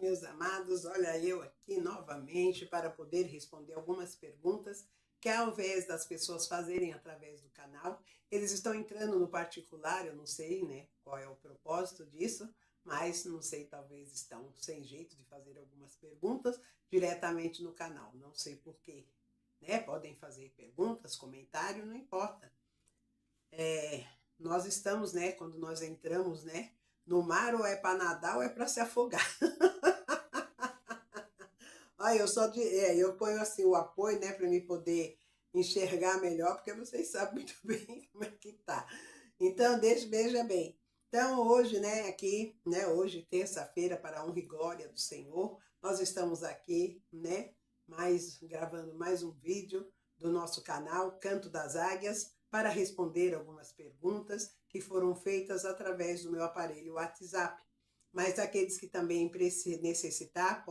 meus amados, olha eu aqui novamente para poder responder algumas perguntas que ao invés das pessoas fazerem através do canal, eles estão entrando no particular, eu não sei, né, qual é o propósito disso, mas não sei, talvez estão sem jeito de fazer algumas perguntas diretamente no canal, não sei porquê, né, podem fazer perguntas, comentário, não importa. Nós estamos, né, quando nós entramos, né, no mar, ou é para nadar ou é para se afogar. Olha, eu ponho assim o apoio, né, para me poder enxergar melhor, porque vocês sabem muito bem como é que tá. Então, veja bem. Então, hoje, né, aqui, né, hoje, terça-feira, para a honra e glória do Senhor, nós estamos aqui, né, gravando mais um vídeo do nosso canal Canto das Águias, para responder algumas perguntas que foram feitas através do meu aparelho WhatsApp. Mas aqueles que também necessitar,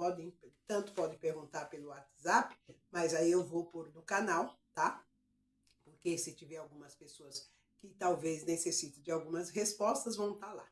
tanto podem perguntar pelo WhatsApp, mas aí eu vou pôr no canal, tá? Porque se tiver algumas pessoas que talvez necessitem de algumas respostas, vão estar lá.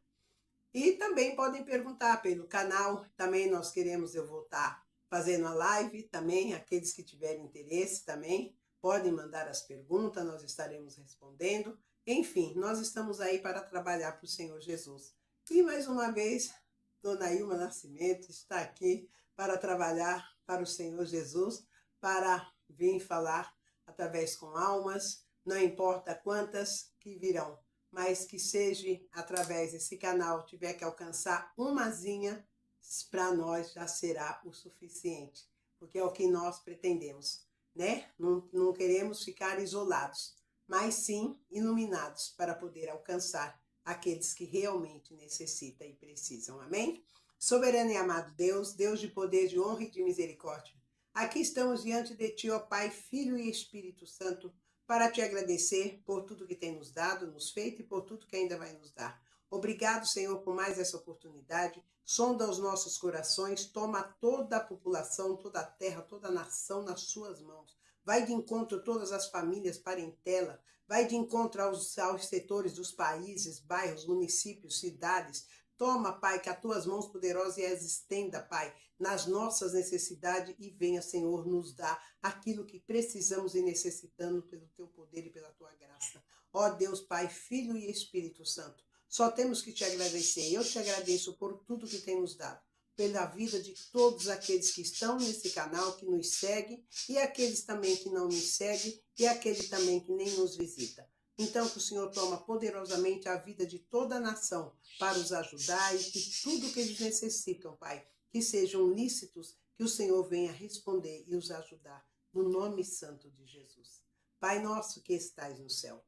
E também podem perguntar pelo canal, também eu vou estar fazendo a live, também aqueles que tiverem interesse também, podem mandar as perguntas, nós estaremos respondendo. Enfim, nós estamos aí para trabalhar para o Senhor Jesus. E mais uma vez, Dona Ilma Nascimento está aqui para trabalhar para o Senhor Jesus, para vir falar através com almas, não importa quantas que virão, mas que seja através desse canal, tiver que alcançar umazinha, para nós já será o suficiente, porque é o que nós pretendemos, né? Não queremos ficar isolados, mas sim iluminados para poder alcançar aqueles que realmente necessitam e precisam. Amém? Soberano e amado Deus, Deus de poder, de honra e de misericórdia, aqui estamos diante de Ti, ó Pai, Filho e Espírito Santo, para Te agradecer por tudo que tem nos dado, nos feito e por tudo que ainda vai nos dar. Obrigado, Senhor, por mais essa oportunidade. Sonda os nossos corações, toma toda a população, toda a terra, toda a nação nas suas mãos. Vai de encontro a todas as famílias, parentela, vai de encontro aos setores dos países, bairros, municípios, cidades. Toma, Pai, que as tuas mãos poderosas as estenda, Pai, nas nossas necessidades e venha, Senhor, nos dar aquilo que precisamos e necessitamos pelo teu poder e pela tua graça. Ó Deus, Pai, Filho e Espírito Santo, só temos que te agradecer. Eu te agradeço por tudo que tem nos dado, pela vida de todos aqueles que estão nesse canal, que nos seguem, e aqueles também que não nos seguem, e aquele também que nem nos visita. Então, que o Senhor toma poderosamente a vida de toda a nação para os ajudar e que tudo que eles necessitam, Pai, que sejam lícitos, que o Senhor venha responder e os ajudar, no nome santo de Jesus. Pai nosso que estais no céu,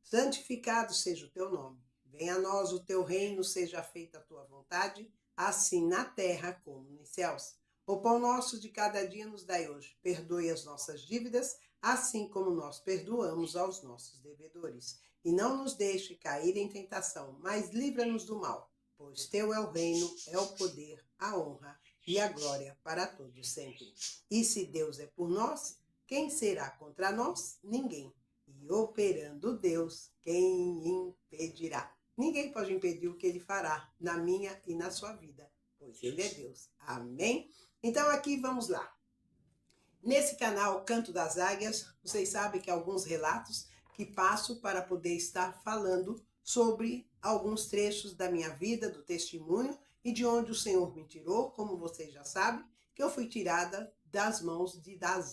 santificado seja o teu nome. Venha a nós o teu reino, seja feita a tua vontade, assim na terra como nos céus. O pão nosso de cada dia nos dai hoje. Perdoe as nossas dívidas, assim como nós perdoamos aos nossos devedores. E não nos deixe cair em tentação, mas livra-nos do mal, pois teu é o reino, é o poder, a honra e a glória para todos sempre. E se Deus é por nós, quem será contra nós? Ninguém. E operando Deus, quem impedirá? Ninguém pode impedir o que ele fará na minha e na sua vida, pois ele é Deus. Amém? Então aqui vamos lá. Nesse canal Canto das Águias, vocês sabem que alguns relatos que passo para poder estar falando sobre alguns trechos da minha vida, do testemunho e de onde o Senhor me tirou, como vocês já sabem, que eu fui tirada das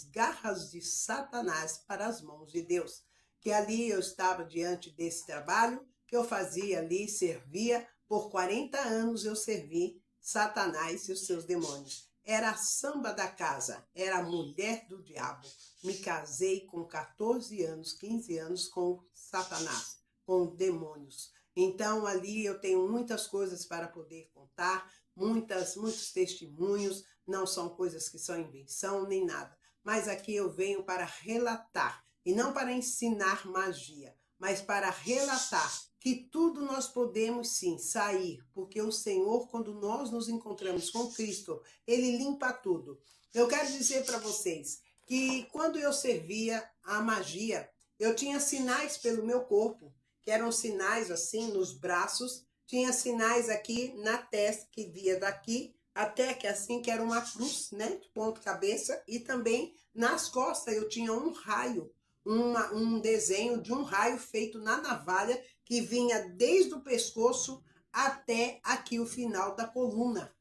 garras de Satanás para as mãos de Deus. Que ali eu estava diante desse trabalho, que eu fazia ali, servia, por 40 anos eu servi Satanás e os seus demônios. Era a samba da casa, era a mulher do diabo. Me casei com 14 anos, 15 anos com Satanás, com demônios. Então ali eu tenho muitas coisas para poder contar, muitos testemunhos, não são coisas que são invenção nem nada. Mas aqui eu venho para relatar, e não para ensinar magia, mas para relatar que tudo nós podemos sim sair, porque o Senhor, quando nós nos encontramos com Cristo, Ele limpa tudo. Eu quero dizer para vocês que quando eu servia a magia, eu tinha sinais pelo meu corpo, que eram sinais assim nos braços, tinha sinais aqui na testa, que via daqui até que assim, que era uma cruz, né, de ponta cabeça, e também nas costas eu tinha um raio, um desenho de um raio feito na navalha, que vinha desde o pescoço até aqui o final da coluna.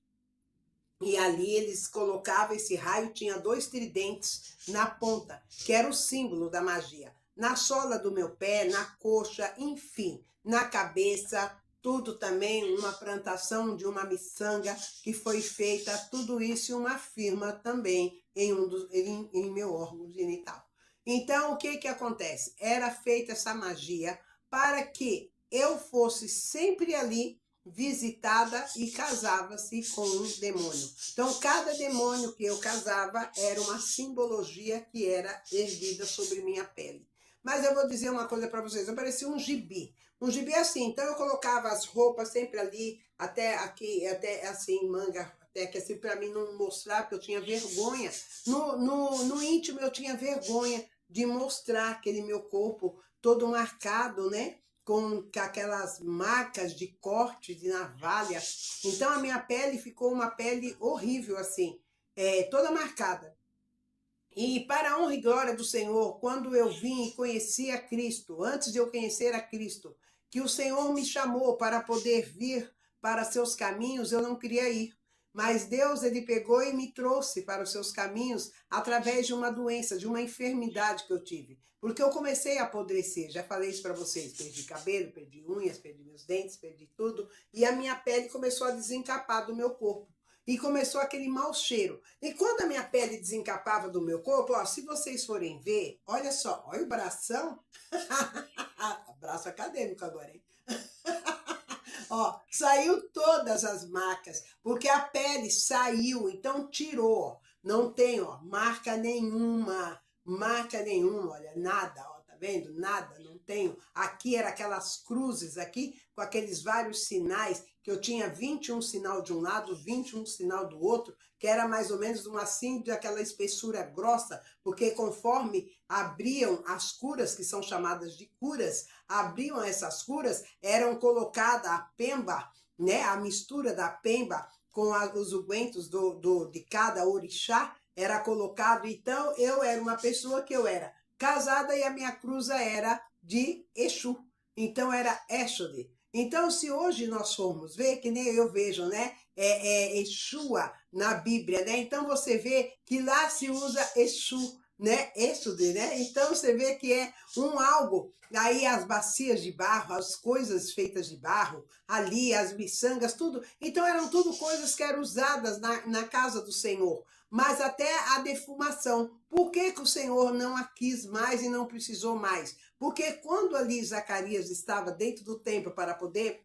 E ali eles colocavam esse raio, tinha 2 tridentes na ponta, que era o símbolo da magia. Na sola do meu pé, na coxa, enfim, na cabeça, tudo também, uma plantação de uma miçanga que foi feita, tudo isso e uma firma também em meu órgão genital. Então, o que que acontece? Era feita essa magia para que eu fosse sempre ali visitada e casava-se com um demônio. Então, cada demônio que eu casava era uma simbologia que era erguida sobre minha pele. Mas eu vou dizer uma coisa para vocês, eu parecia um gibi. Um gibi assim, então eu colocava as roupas sempre ali, até aqui, até assim, manga, até que assim, para mim não mostrar, porque eu tinha vergonha. No íntimo eu tinha vergonha de mostrar aquele meu corpo todo marcado, né? Com aquelas marcas de corte de navalha. Então a minha pele ficou uma pele horrível assim, toda marcada. E para a honra e glória do Senhor, quando eu vim e conheci a Cristo, antes de eu conhecer a Cristo, que o Senhor me chamou para poder vir para seus caminhos, eu não queria ir. Mas Deus, ele pegou e me trouxe para os seus caminhos através de uma doença, de uma enfermidade que eu tive. Porque eu comecei a apodrecer, já falei isso para vocês, perdi cabelo, perdi unhas, perdi meus dentes, perdi tudo, e a minha pele começou a desencapar do meu corpo. E começou aquele mau cheiro. E quando a minha pele desencapava do meu corpo, ó, se vocês forem ver, olha só, olha o bração. Braço acadêmico agora, hein? Ó, saiu todas as marcas, porque a pele saiu, então tirou, ó. Não tem, ó, marca nenhuma, olha, nada, ó, tá vendo? Nada, não tenho. Aqui era aquelas cruzes aqui, com aqueles vários sinais, que eu tinha 21 sinal de um lado, 21 sinal do outro, que era mais ou menos uma assim, daquela espessura grossa, porque conforme abriam as curas, que são chamadas de curas, abriam essas curas, eram colocada a pemba, né, a mistura da pemba com os ungüentos de cada orixá, era colocado. Então, eu era uma pessoa que eu era casada e a minha cruza era de Exu. Então, era Exode. Então, se hoje nós formos ver, que nem eu vejo, né, Exua na Bíblia, né, então você vê que lá se usa Exu, né, Exode, né, então você vê que é algo, aí as bacias de barro, as coisas feitas de barro, ali as miçangas, tudo, então eram tudo coisas que eram usadas na casa do Senhor, mas até a defumação. Por que que o Senhor não a quis mais e não precisou mais? Porque quando ali Zacarias estava dentro do templo para poder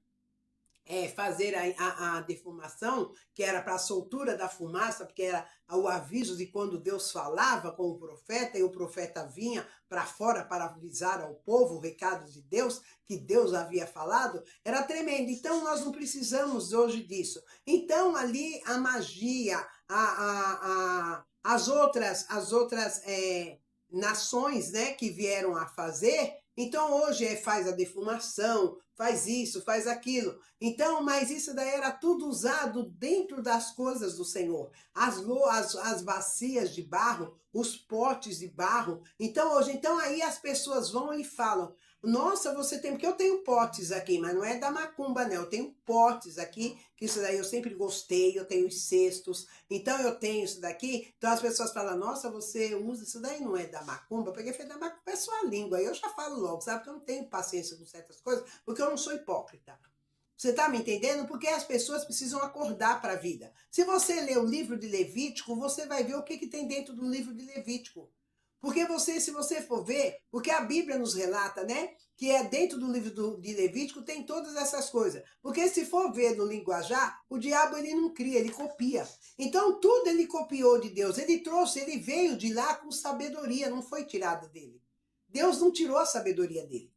fazer a defumação, que era para a soltura da fumaça, porque era o aviso de quando Deus falava com o profeta, e o profeta vinha para fora para avisar ao povo o recado de Deus, que Deus havia falado, era tremendo. Então nós não precisamos hoje disso. Então ali a magia, as outras nações, né, que vieram a fazer, então hoje faz a defumação, faz isso, faz aquilo. Então, mas isso daí era tudo usado dentro das coisas do Senhor. As bacias de barro, os potes de barro. Então hoje, então aí as pessoas vão e falam, nossa, você tem, porque eu tenho potes aqui, mas não é da macumba, não. Eu tenho potes aqui, que isso daí eu sempre gostei, eu tenho os cestos, então eu tenho isso daqui. Então as pessoas falam, nossa, você usa isso daí, não é da macumba, porque foi da macumba é sua língua. Aí eu já falo logo, sabe, porque eu não tenho paciência com certas coisas, porque eu não sou hipócrita. Você tá me entendendo? Porque as pessoas precisam acordar para a vida. Se você ler o livro de Levítico, você vai ver o que tem dentro do livro de Levítico. Porque se você for ver, porque a Bíblia nos relata, né, que é dentro do livro de Levítico tem todas essas coisas. Porque se for ver no linguajar, o diabo ele não cria, ele copia. Então tudo ele copiou de Deus, ele trouxe, ele veio de lá com sabedoria, não foi tirado dele. Deus não tirou a sabedoria dele.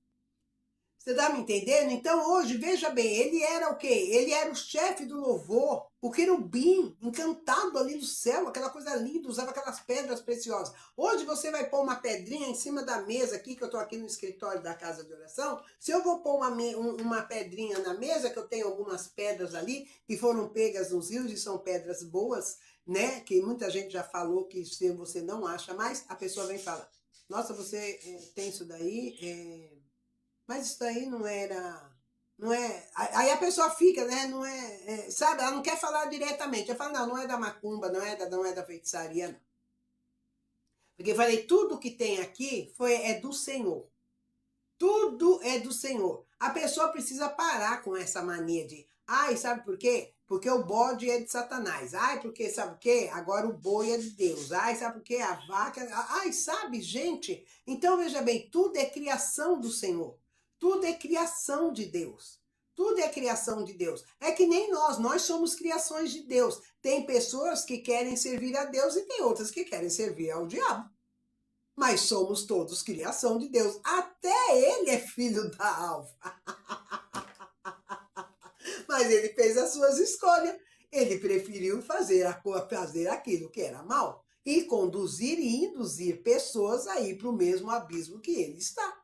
Você está me entendendo? Então hoje, veja bem, ele era o quê? Ele era o chefe do louvor, o querubim, encantado ali do céu, aquela coisa linda, usava aquelas pedras preciosas. Hoje você vai pôr uma pedrinha em cima da mesa aqui, que eu estou aqui no escritório da casa de oração, se eu vou pôr uma pedrinha na mesa, que eu tenho algumas pedras ali, que foram pegas nos rios e são pedras boas, né? Que muita gente já falou que se você não acha mais, a pessoa vem falar, nossa, você tem isso daí... Mas isso aí não era, não é... Aí a pessoa fica, né, não é, sabe, ela não quer falar diretamente. Eu falo, não, não é da macumba, não é da feitiçaria, não. Porque eu falei, tudo que tem aqui é do Senhor. Tudo é do Senhor. A pessoa precisa parar com essa mania de, ai, sabe por quê? Porque o bode é de Satanás. Ai, porque sabe o quê? Agora o boi é de Deus. Ai, sabe por quê? A vaca... Ai, sabe, gente? Então, veja bem, tudo é criação do Senhor. Tudo é criação de Deus. Tudo é criação de Deus. É que nem nós somos criações de Deus. Tem pessoas que querem servir a Deus e tem outras que querem servir ao diabo. Mas somos todos criação de Deus. Até ele é filho da alva. Mas ele fez as suas escolhas. Ele preferiu fazer aquilo que era mal e conduzir e induzir pessoas a ir para o mesmo abismo que ele está.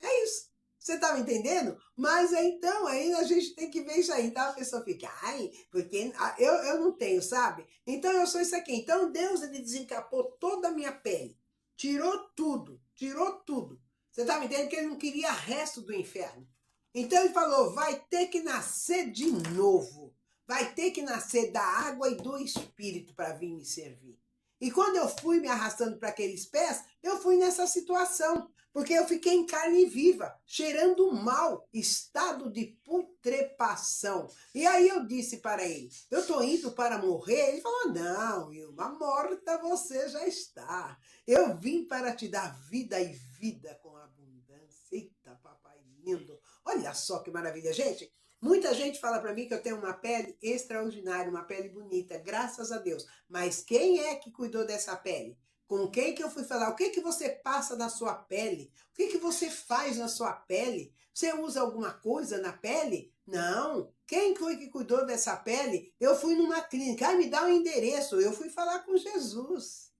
É isso. Você tá me entendendo? Mas então, aí a gente tem que ver isso aí. Então a pessoa fica, ai, porque eu não tenho, sabe? Então eu sou isso aqui. Então Deus, ele desencapou toda a minha pele. Tirou tudo, tirou tudo. Você tá me entendendo? Que ele não queria resto do inferno. Então ele falou, vai ter que nascer de novo. Vai ter que nascer da água e do Espírito para vir me servir. E quando eu fui me arrastando para aqueles pés, eu fui nessa situação. Porque eu fiquei em carne viva, cheirando mal, estado de putrefação. E aí eu disse para ele, eu estou indo para morrer? Ele falou, não, Ilma, morta você já está. Eu vim para te dar vida e vida com abundância. Eita, papai lindo. Olha só que maravilha, gente. Muita gente fala para mim que eu tenho uma pele extraordinária, uma pele bonita, graças a Deus. Mas quem é que cuidou dessa pele? Com quem que eu fui falar? O que que você passa na sua pele? O que que você faz na sua pele? Você usa alguma coisa na pele? Não. Quem foi que cuidou dessa pele? Eu fui numa clínica. Ai, me dá um endereço. Eu fui falar com Jesus.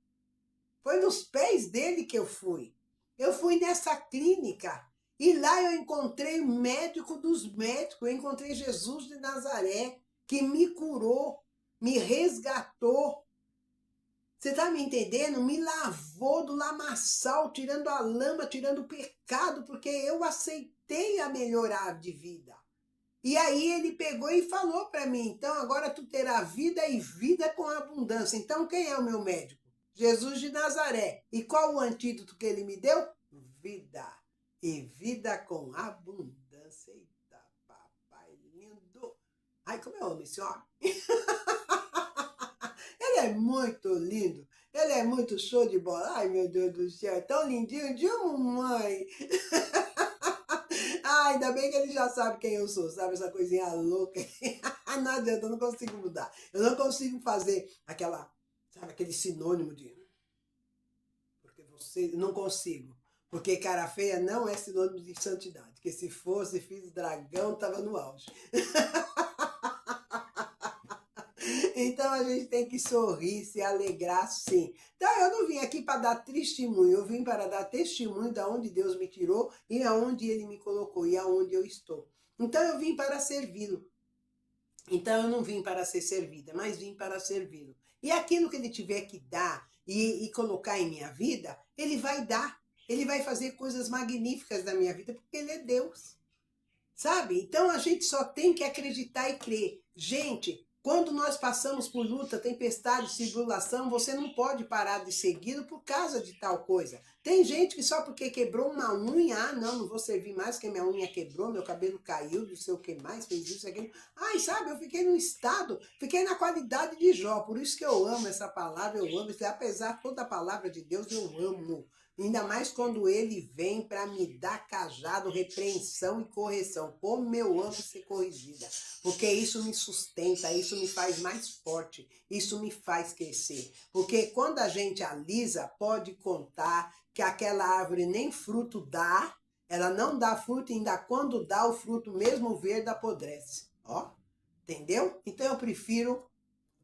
Foi nos pés dele que eu fui. Eu fui nessa clínica. E lá eu encontrei o médico dos médicos. Eu encontrei Jesus de Nazaré, que me curou, me resgatou. Você está me entendendo? Me lavou do lamaçal, tirando a lama, tirando o pecado, porque eu aceitei a melhorar de vida. E aí ele pegou e falou para mim, então agora tu terá vida e vida com abundância. Então quem é o meu médico? Jesus de Nazaré. E qual o antídoto que ele me deu? Vida. E vida com abundância. Eita, papai lindo. Ai, como eu amo esse homem. Ele é muito lindo, ele é muito show de bola. Ai, meu Deus do céu, é tão lindinho de mamãe. Ai, ainda bem que ele já sabe quem eu sou, sabe? Essa coisinha louca. Não adianta, eu não consigo mudar. Eu não consigo fazer aquele sinônimo de... Porque você... Não consigo. Porque cara feia não é sinônimo de santidade. Porque se fosse filho do dragão, tava no auge. Então a gente tem que sorrir, se alegrar sim. Então eu não vim aqui para dar testemunho, eu vim para dar testemunho de onde Deus me tirou e aonde Ele me colocou e aonde eu estou. Então eu vim para servi-lo. Então eu não vim para ser servida, mas vim para servi-lo. E aquilo que Ele tiver que dar e colocar em minha vida, Ele vai dar. Ele vai fazer coisas magníficas na minha vida, porque Ele é Deus. Sabe? Então a gente só tem que acreditar e crer. Gente, quando nós passamos por luta, tempestade, tribulação, você não pode parar de segui-lo por causa de tal coisa. Tem gente que só porque quebrou uma unha, não vou servir mais porque minha unha quebrou, meu cabelo caiu, não sei o que mais, fez isso, aquilo. Ai, sabe, eu fiquei no estado, fiquei na qualidade de Jó, por isso que eu amo essa palavra, eu amo, apesar de toda a palavra de Deus, eu amo. Ainda mais quando ele vem para me dar cajado, repreensão e correção. Como eu amo ser corrigida. Porque isso me sustenta, isso me faz mais forte, isso me faz crescer. Porque quando a gente alisa, pode contar que aquela árvore nem fruto dá Ela não dá fruto e ainda quando dá o fruto mesmo verde apodrece. Ó, entendeu? Então eu prefiro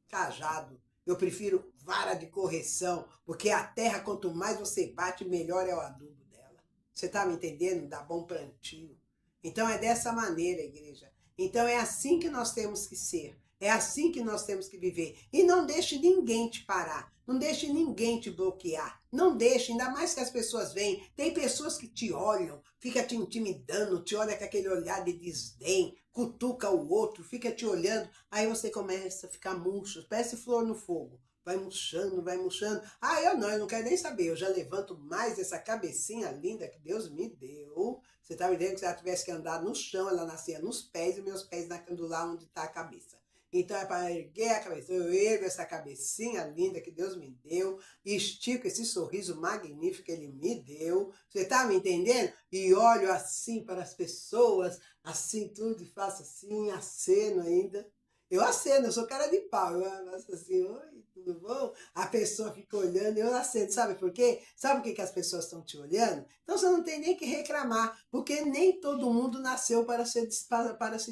cajado. Eu prefiro vara de correção, porque a terra, quanto mais você bate, melhor é o adubo dela. Você está me entendendo? Dá bom plantio. Então é dessa maneira, igreja. Então é assim que nós temos que ser. É assim que nós temos que viver. E não deixe ninguém te parar. Não deixe ninguém te bloquear. Não deixe, ainda mais que as pessoas vêm. Tem pessoas que te olham, fica te intimidando, te olha com aquele olhar de desdém, cutuca o outro, fica te olhando. Aí você começa a ficar murcho, parece flor no fogo. Vai murchando, vai murchando. Ah, eu não quero nem saber. Eu já levanto mais essa cabecinha linda que Deus me deu. Você tá me dizendo que se ela tivesse que andar no chão, ela nascia nos pés e meus pés nascendo lá onde está a cabeça. Então é para erguer a cabeça. Eu ergo essa cabecinha linda que Deus me deu, estico esse sorriso magnífico que Ele me deu. Você tá me entendendo? E olho assim para as pessoas, assim tudo, e faço assim, aceno ainda. Eu aceno, eu sou cara de pau. Eu faço assim, oi, tudo bom? A pessoa fica olhando, eu aceno. Sabe por quê? Sabe por que as pessoas estão te olhando? Então você não tem nem que reclamar, porque nem todo mundo nasceu para se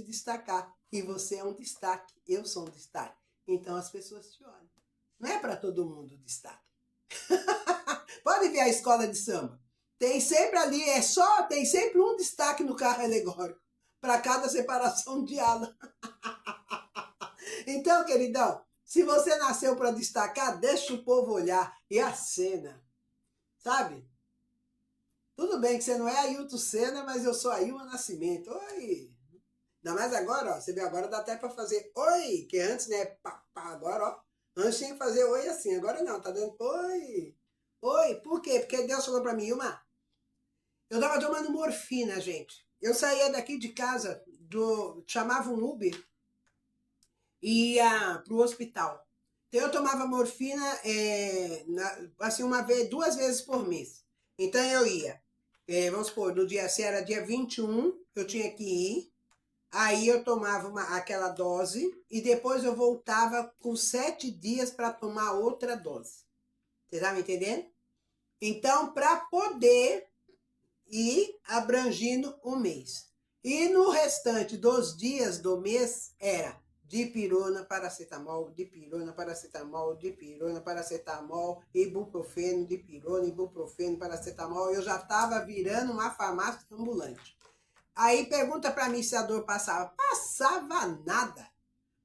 destacar. E você é um destaque, eu sou um destaque. Então as pessoas te olham. Não é para todo mundo destaque. Pode ver a escola de samba. Tem sempre ali, tem sempre um destaque no carro alegórico, para cada separação de ala. Então, queridão, se você nasceu para destacar, deixa o povo olhar e acena, sabe? Tudo bem que você não é Ailton Senna, mas eu sou Ailma Nascimento. Oi! Ainda mais agora, ó. Você vê, agora dá até para fazer oi, que antes, né? Pá, pá, agora, ó. Antes tinha que fazer oi assim, agora não, tá dando oi. Oi, por quê? Porque Deus falou para mim, Ilma, eu tava tomando morfina, gente. Eu saía daqui de casa, chamava um Uber e ia pro hospital. Então eu tomava morfina assim uma vez, 2 vezes por mês. Então eu ia, vamos supor, no dia, se era dia 21, eu tinha que ir. Aí eu tomava aquela dose e depois eu voltava com 7 dias para tomar outra dose. Você tá me entendendo? Então, para poder ir abrangindo um mês. E no restante dos dias do mês era dipirona, paracetamol, dipirona, paracetamol, dipirona, paracetamol, ibuprofeno, dipirona, ibuprofeno, paracetamol. Eu já estava virando uma farmácia ambulante. Aí pergunta para mim se a dor passava. Passava nada.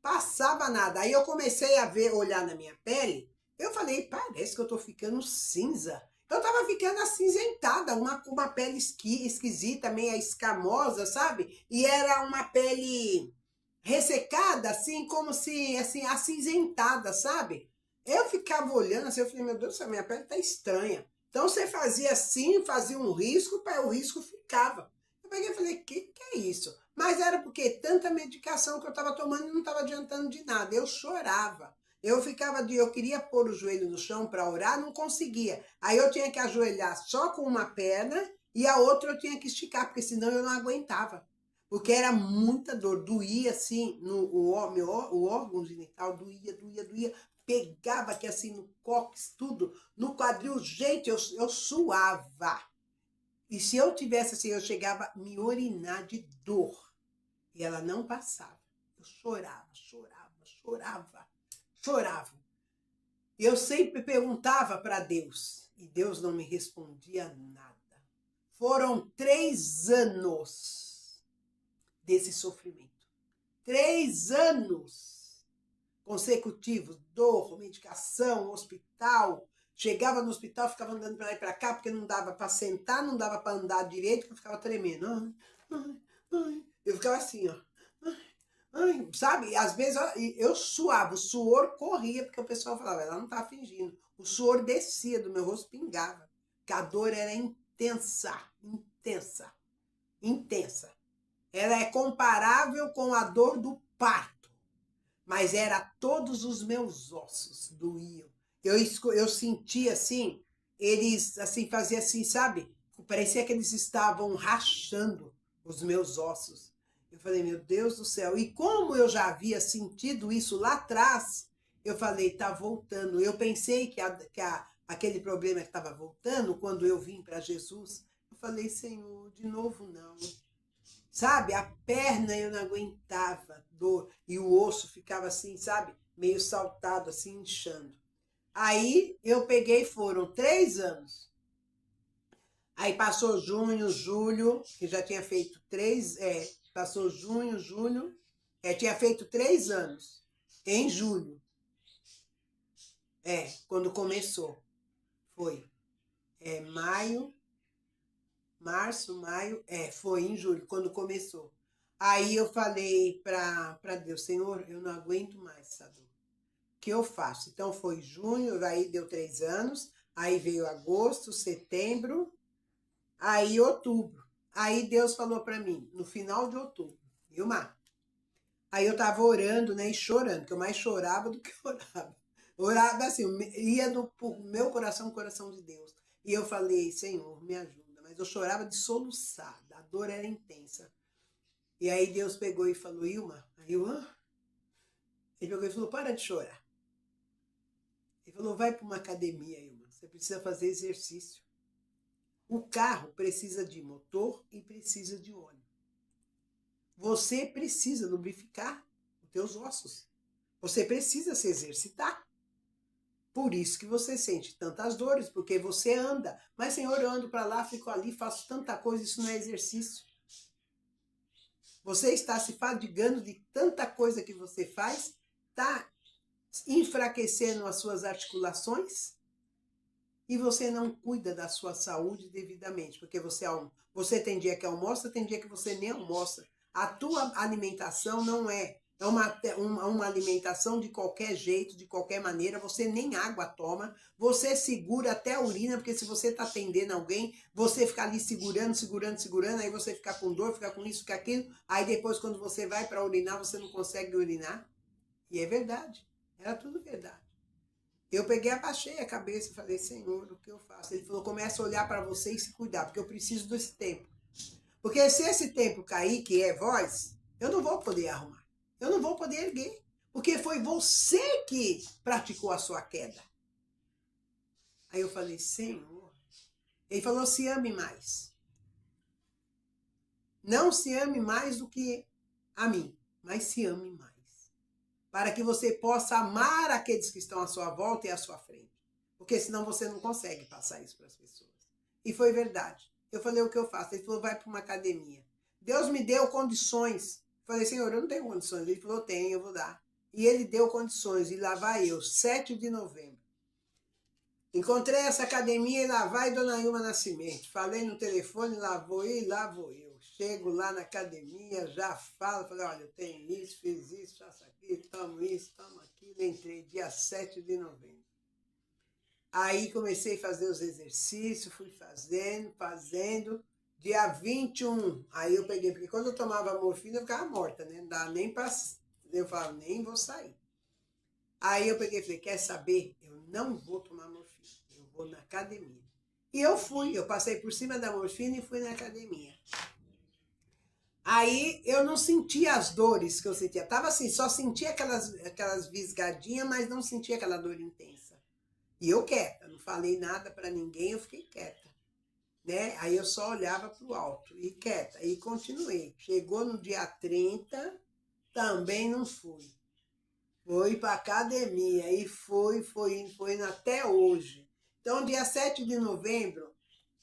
Passava nada. Aí eu comecei a olhar na minha pele. Eu falei, parece que eu tô ficando cinza. Eu tava ficando acinzentada, uma pele esquisita, meio escamosa, sabe? E era uma pele ressecada, assim, como se, assim, acinzentada, sabe? Eu ficava olhando assim, eu falei, meu Deus do céu, minha pele tá estranha. Então você fazia assim, fazia um risco, o risco ficava. Eu peguei e falei, que é isso? Mas era porque tanta medicação que eu estava tomando e não estava adiantando de nada. Eu chorava. Eu queria pôr o joelho no chão para orar, não conseguia. Aí eu tinha que ajoelhar só com uma perna e a outra eu tinha que esticar, porque senão eu não aguentava. Porque era muita dor, doía assim, o órgão genital, doía. Pegava aqui assim no cóccix, tudo, no quadril, gente, eu suava. E se eu tivesse assim, eu chegava a me orinar de dor. E ela não passava. Eu chorava. E eu sempre perguntava para Deus. E Deus não me respondia nada. Foram 3 anos desse sofrimento. 3 anos consecutivos. Dor, medicação, hospital. Chegava no hospital, ficava andando para lá e para cá, porque não dava para sentar, não dava para andar direito, porque eu ficava tremendo. Eu ficava assim, ó. Sabe? Às vezes eu suava, o suor corria, porque o pessoal falava, ela não tá fingindo. O suor descia do meu rosto, pingava. Porque a dor era intensa. Ela é comparável com a dor do parto. Mas era todos os meus ossos doíam. Eu sentia assim, eles assim faziam assim, sabe? Parecia que eles estavam rachando os meus ossos. Eu falei, meu Deus do céu. E como eu já havia sentido isso lá atrás, eu falei, tá voltando. Eu pensei que aquele problema que estava voltando quando eu vim para Jesus, Eu falei, Senhor, de novo não. Sabe, a perna eu não aguentava dor e o osso ficava assim, sabe, meio saltado, assim, inchando. Aí eu peguei, foram 3 anos. Aí passou junho, julho, que já tinha feito passou junho, julho, tinha feito 3 anos, em julho, quando começou, foi, maio, março, maio, foi em julho, quando começou. Aí eu falei para Deus, Senhor, eu não aguento mais essa dor. O que eu faço? Então foi junho, aí deu 3 anos, aí veio agosto, setembro, aí outubro. Aí Deus falou para mim, no final de outubro, Vilmar. Aí eu tava orando, né, e chorando, que eu mais chorava do que orava. Orava assim, ia do meu coração, o coração de Deus. E eu falei, Senhor, me ajuda. Mas eu chorava de soluçar, a dor era intensa. E aí Deus pegou e falou, Ilma, aí eu, ele pegou e falou, para de chorar. Ele falou, vai para uma academia, Ilma, você precisa fazer exercício. O carro precisa de motor e precisa de óleo. Você precisa lubrificar os teus ossos. Você precisa se exercitar. Por isso que você sente tantas dores, porque você anda. Mas, Senhor, eu ando para lá, fico ali, faço tanta coisa, isso não é exercício. Você está se fadigando de tanta coisa que você faz, está enfraquecendo as suas articulações e você não cuida da sua saúde devidamente, porque você tem dia que almoça, tem dia que você nem almoça. A tua alimentação não é uma alimentação de qualquer jeito, de qualquer maneira, você nem água toma, você segura até a urina, porque se você está atendendo alguém, você fica ali segurando, aí você fica com dor, fica com isso, fica aquilo, aí depois quando você vai para urinar, você não consegue urinar. E é verdade, era tudo verdade. Eu peguei, abaixei a cabeça e falei, Senhor, o que eu faço? Ele falou, começa a olhar para você e se cuidar, porque eu preciso desse tempo. Porque se esse tempo cair, que é voz, eu não vou poder arrumar. Eu não vou poder erguer. Porque foi você que praticou a sua queda. Aí eu falei, Senhor. Ele falou, se ame mais. Não se ame mais do que a mim, mas se ame mais. Para que você possa amar aqueles que estão à sua volta e à sua frente. Porque senão você não consegue passar isso para as pessoas. E foi verdade. Eu falei, o que eu faço? Ele falou, vai para uma academia. Deus me deu condições. Falei, Senhor, eu não tenho condições. Ele falou, tenho, eu vou dar. E ele deu condições. E lá vai eu, 7 de novembro. Encontrei essa academia e lá vai Dona Ilma Nascimento. Falei no telefone, lá vou eu. Chego lá na academia, já falo, falei, olha, eu tenho isso, fiz isso, faço aquilo, tomo isso, tomo aquilo. Entrei dia 7 de novembro. Aí comecei a fazer os exercícios, fui fazendo. Dia 21, aí eu peguei, porque quando eu tomava morfina eu ficava morta, né? Não dava nem pra... Eu falava, nem vou sair. Aí eu peguei e falei, quer saber? Eu não vou tomar morfina, eu vou na academia. E eu fui, eu passei por cima da morfina e fui na academia. Aí eu não sentia as dores que eu sentia. Tava assim, só sentia aquelas visgadinhas, mas não sentia aquela dor intensa. E eu quieta, não falei nada para ninguém, eu fiquei quieta. Né? Aí eu só olhava para o alto e quieta, e continuei. Chegou no dia 30, também não fui. Fui para academia e foi até hoje. Então, dia 7 de novembro,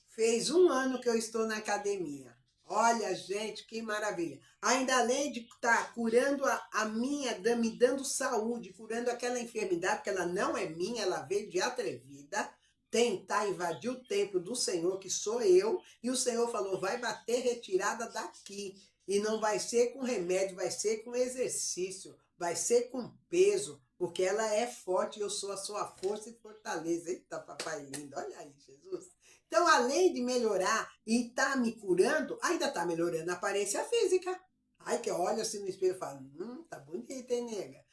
fez 1 ano que eu estou na academia. Olha, gente, que maravilha. Ainda além de estar curando a minha, me dando saúde, curando aquela enfermidade, que ela não é minha, ela veio de atrevida, tentar invadir o templo do Senhor, que sou eu, e o Senhor falou, vai bater retirada daqui. E não vai ser com remédio, vai ser com exercício, vai ser com peso, porque ela é forte e eu sou a sua força e fortaleza. Eita, papai lindo, olha aí, Jesus. Então, além de melhorar e tá me curando, ainda tá melhorando a aparência física. Ai, que eu olho assim no espelho e falo, tá bonita, hein, nega?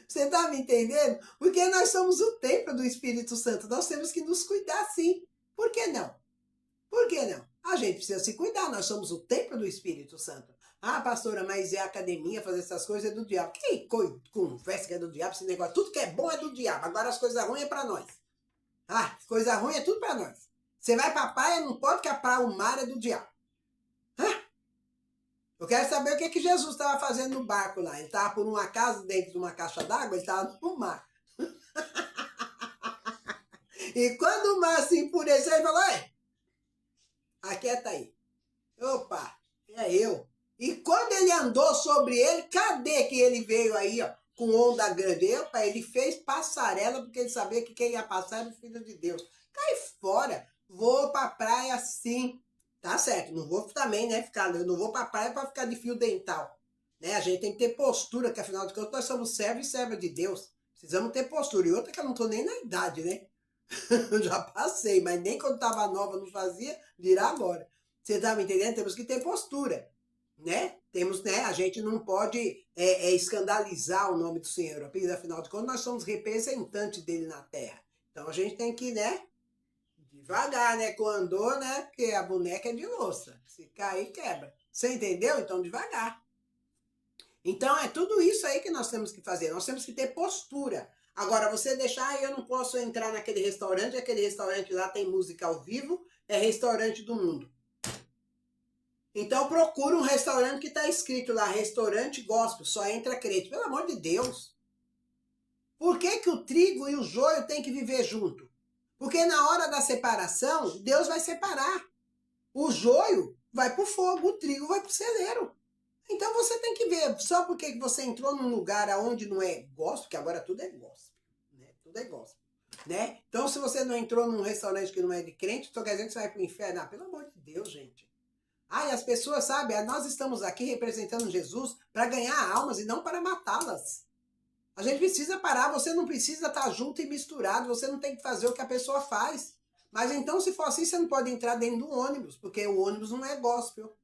Você tá me entendendo? Porque nós somos o templo do Espírito Santo. Nós temos que nos cuidar sim. Por que não? Por que não? A gente precisa se cuidar. Nós somos o templo do Espírito Santo. Ah, pastora, mas é academia, fazer essas coisas é do diabo. Que conversa que é do diabo, esse negócio. Tudo que é bom é do diabo. Agora as coisas ruins é para nós. Ah, coisa ruim é tudo para nós. Você vai para a praia, não pode, que a praia, o mar é do diabo. Eu quero saber o que Jesus estava fazendo no barco lá. Ele estava por uma casa, dentro de uma caixa d'água, ele estava no mar. E quando o mar se enfureceu, ele falou, ei, aquieta aí. Opa, é eu. E quando ele andou sobre ele, cadê que ele veio aí, ó, com onda grande? Opa, ele fez passarela, porque ele sabia que quem ia passar era o Filho de Deus. Cai fora, vou pra praia sim. Tá certo, não vou também, né, eu não vou pra praia pra ficar de fio dental. Né? A gente tem que ter postura, que afinal de contas nós somos servos e servas de Deus. Precisamos ter postura. E outra que eu não tô nem na idade, né? Eu já passei, mas nem quando estava nova não fazia, dirá agora. Você está me entendendo? Temos que ter postura, né? Temos, né? A gente não pode escandalizar o nome do Senhor. Afinal de contas, nós somos representantes dele na terra. Então a gente tem que, né? Devagar, né? Quando andou, né? Porque a boneca é de louça. Se cair, quebra. Você entendeu? Então devagar. Então é tudo isso aí que nós temos que fazer. Nós temos que ter postura. Agora, você deixar, eu não posso entrar naquele restaurante, aquele restaurante lá tem música ao vivo, é restaurante do mundo. Então procura um restaurante que está escrito lá, restaurante gospel, só entra crente. Pelo amor de Deus. Por que que o trigo e o joio têm que viver junto? Porque na hora da separação, Deus vai separar. O joio vai para o fogo, o trigo vai para o celeiro. Então você tem que ver, só porque você entrou num lugar onde não é gospel, que agora tudo é gospel, né? Tudo é gospel, né? Então se você não entrou num restaurante que não é de crente, então quer dizer que você vai pro inferno. Ah, pelo amor de Deus, gente. Ah, e as pessoas, sabe, nós estamos aqui representando Jesus para ganhar almas e não para matá-las. A gente precisa parar, você não precisa estar junto e misturado, você não tem que fazer o que a pessoa faz. Mas então, se for assim, você não pode entrar dentro do ônibus, porque o ônibus não é gospel.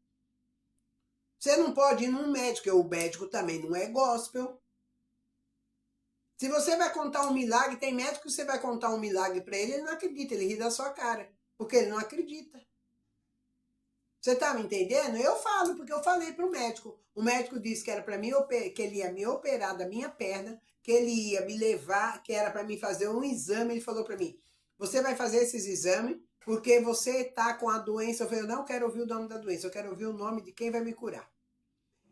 Você não pode ir num médico, porque o médico também não é gospel. Se você vai contar um milagre, tem médico que você vai contar um milagre para ele, ele não acredita, ele ri da sua cara, porque ele não acredita. Você tá me entendendo? Eu falo, porque eu falei para o médico. O médico disse que era para mim, que ele ia me operar da minha perna, que ele ia me levar, que era para mim fazer um exame. Ele falou para mim, você vai fazer esses exames porque você tá com a doença. Eu falei, eu não quero ouvir o nome da doença, eu quero ouvir o nome de quem vai me curar.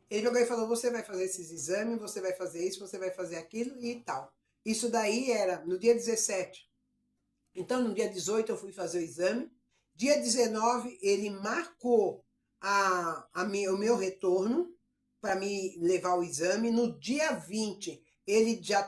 Ele jogou e falou, você vai fazer esses exames, você vai fazer isso, você vai fazer aquilo e tal. Isso daí era no dia 17. Então, no dia 18 eu fui fazer o exame. Dia 19 ele marcou o meu retorno para me levar o exame. No dia 20 ele já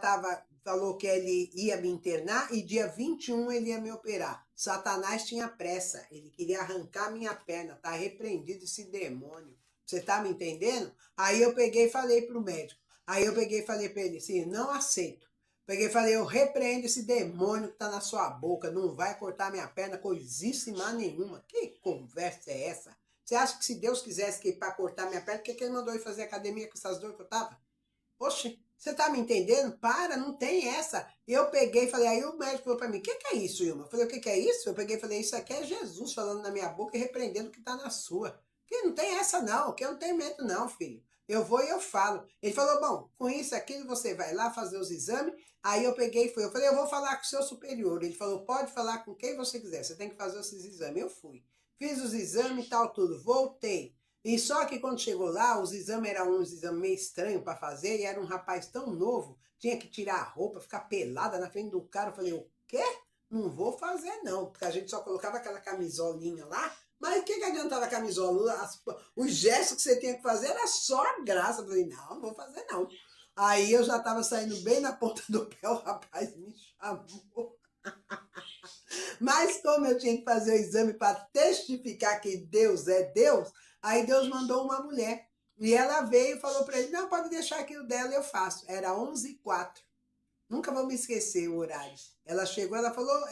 falou que ele ia me internar e dia 21 ele ia me operar. Satanás tinha pressa, ele queria arrancar minha perna, tá repreendido esse demônio. Você tá me entendendo? Aí eu peguei e falei pro médico. Aí eu peguei e falei para ele assim, não aceito. Peguei e falei, eu repreendo esse demônio que tá na sua boca, não vai cortar minha perna coisíssima nenhuma. Que conversa é essa? Você acha que se Deus quisesse que para cortar minha perna, por que ele mandou eu fazer academia com essas dores que eu tava? Oxe, você tá me entendendo? Para, não tem essa. Eu peguei e falei, aí o médico falou para mim, o que é isso, Ilma? Eu falei, o que é isso? Eu peguei e falei, isso aqui é Jesus falando na minha boca e repreendendo o que tá na sua. Que não tem essa não, que eu não tenho medo não, filho. Eu vou e eu falo. Ele falou, bom, com isso aqui você vai lá fazer os exames. Aí eu peguei e fui. Eu falei, eu vou falar com o seu superior. Ele falou, pode falar com quem você quiser, você tem que fazer esses exames. Eu fui. Fiz os exames e tal, tudo. Voltei. E só que quando chegou lá, os exames eram uns exames meio estranhos para fazer, e era um rapaz tão novo, tinha que tirar a roupa, ficar pelada na frente do cara. Eu falei, o quê? Não vou fazer não, porque a gente só colocava aquela camisolinha lá, mas o que adiantava a camisola? Os gestos que você tinha que fazer era só a graça. Eu falei, não vou fazer não. Aí eu já estava saindo bem na ponta do pé, o rapaz me chamou. Mas como eu tinha que fazer o exame para testificar que Deus é Deus, aí Deus mandou uma mulher. E ela veio e falou para ele, não, pode deixar aquilo dela, eu faço. Era 11h04. Nunca vou me esquecer o horário. Ela chegou,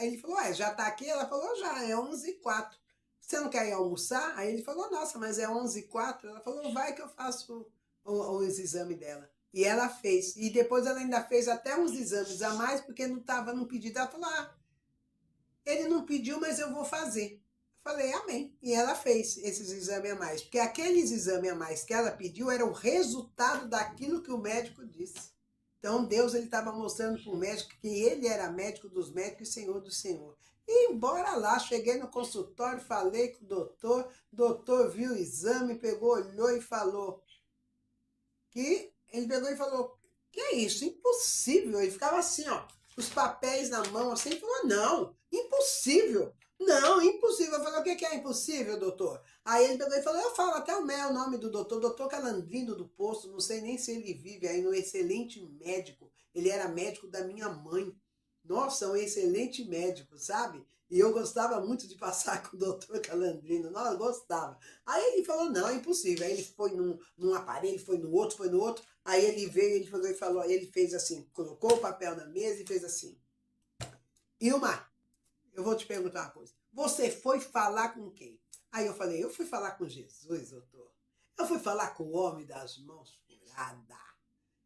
ele falou, já tá aqui? Ela falou, já, é 11h04. Você não quer ir almoçar? Aí ele falou, nossa, mas é 11h04. Ela falou, vai que eu faço os exames dela. E ela fez. E depois ela ainda fez até uns exames a mais, porque não estava no pedido. Ela falou, ele não pediu, mas eu vou fazer. Falei, amém. E ela fez esses exames a mais. Porque aqueles exames a mais que ela pediu era o resultado daquilo que o médico disse. Então Deus ele estava mostrando para o médico que ele era médico dos médicos e Senhor do Senhor. E bora lá, cheguei no consultório, falei com o doutor viu o exame, pegou, olhou e falou que ele pegou e falou, que é isso? Impossível. Ele ficava assim, ó, os papéis na mão, assim, e falou, não, impossível. Não, impossível. Eu falei, o que é impossível, doutor? Aí ele pegou e falou, eu falo até o nome do doutor Calandrino do Poço, não sei nem se ele vive aí, no excelente médico. Ele era médico da minha mãe. Nossa, um excelente médico, sabe? E eu gostava muito de passar com o doutor Calandrino, nossa, gostava. Aí ele falou, não, é impossível. Aí ele foi num aparelho, foi no outro. Aí ele veio, ele falou e falou, ele fez assim, colocou o papel na mesa e fez assim. Ilma, eu vou te perguntar uma coisa. Você foi falar com quem? Aí eu falei, eu fui falar com Jesus, doutor. Eu fui falar com o homem das mãos furadas.